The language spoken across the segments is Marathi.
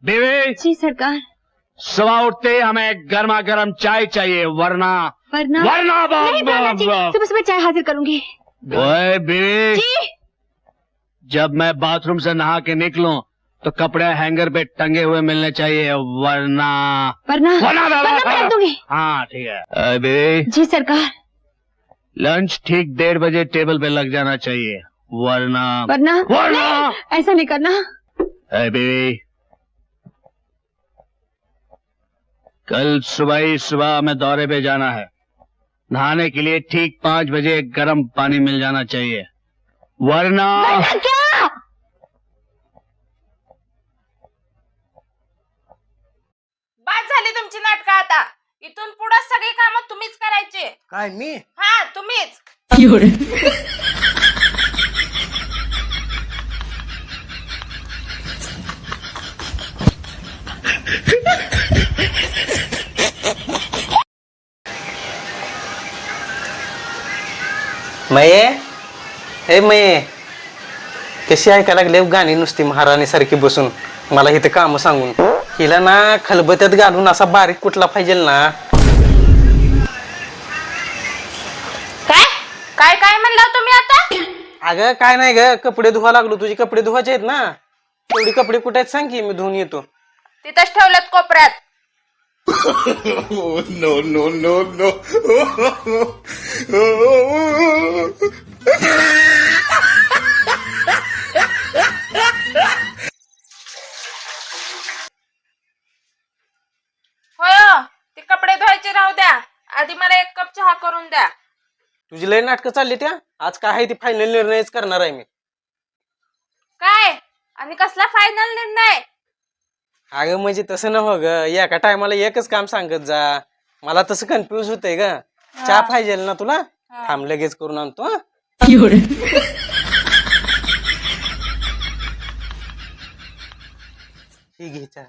बेबी जी सरकार। सुबह उठते ही हमें गर्मा गर्म चाय चाहिए, वरना वरना वरना नहीं वरना जी, सुबह सुबह चाय हाजिर करूंगी। ओए बेबी, जी जब मैं बाथरूम से नहा के निकलूं तो कपड़े हैंगर पे टंगे हुए मिलने चाहिए, वरना वरना वरना मैं रख दूंगी। हाँ ठीक है। बेबी जी सरकार। लंच ठीक 1:30 बजे टेबल पे लग जाना चाहिए, वरना वरना वरना नहीं, ऐसा नहीं करना। बेबी कल सुबह ही सुबह हमें दौरे पे जाना है। नहाने के लिए ठीक 5 बजे गर्म पानी मिल जाना चाहिए, वरना क्या? बाद झाली तुमची नाटकं आता. इथून पुढे सगळी कामं तुम्हीच करायची. काय मी? हा तुम्हीच. मये हे मये कशी ऐकायला लागले गाणी नुसती महाराणी सारखी बसून मला इथं काम सांगून. हिला ना खलबत्यात घालून असा बारीक कुठला पाहिजे ना. काय काय काय म्हणला तुम्ही आता? अगं काय नाही ग, कपडे धुवा लागलो. तुझे कपडे धुवायचे आहेत ना, तेवढी कपडे कुठे आहेत सांग की मी धुवून येतो. तिथंच ठेवलेत कोपऱ्यात. होय ते कपडे धुवायचे राहू द्या. आधी मला 1 कप चहा करून द्या. तुझी लय नाटकं चालली त्या. आज काय आहे ती फायनल निर्णयच करणार आहे मी. काय आणि कसला फायनल निर्णय? अगं म्हणजे तसं नव्ह ग, एका टायमाला एकच काम सांगत जा. मला तसं कन्फ्युज होतंय ग. चहा पाहिजे ना तुला? थांब लगेच करून आणतो. ही घे चहा.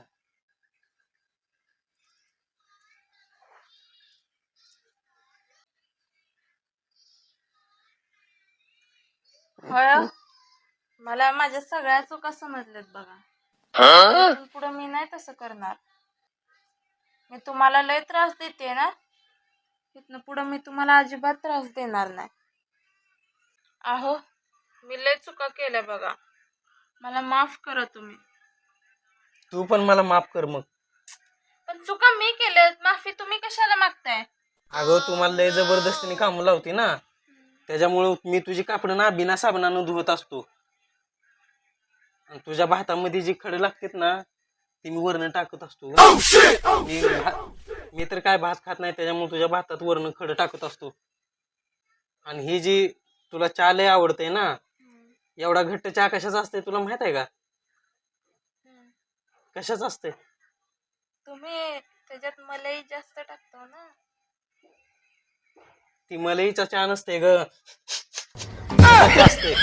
होय मला माझ्या सगळ्या चुका समजल्यात बघा. इथून पुढे मी नाही तसं करणार. मी तुम्हाला लय त्रास देते ना, इथनं पुढे मी तुम्हाला अजिबात त्रास देणार नाही. अहो मी लय चुका केल्या बघा, मला माफ करा तुम्ही. तू पण मला माफ कर मग. पण चुका मी केल्यात, माफी तुम्ही कशाला मागताय? अगं तू मला लय जबरदस्तीने काम लावते ना, त्याच्यामुळे मी तुझी कापडं ना बिना साबणानं धुवत असतो. आणि तुझ्या भातामध्ये जी खडे लागतात ना ती मी वरण टाकत असतो. मी तर काय भात खात नाही, त्याच्यामुळे तुझ्या भातात वरण खडं टाकत असतो. आणि ही जी तुला चहा लय आवडते ना, एवढा घट्ट चहा कशाचा असते तुला माहित आहे का? कशाच असते? तुम्ही त्याच्यात मलाई जास्त टाकतो ना. ती मलईचा चहा नसते ग, असते.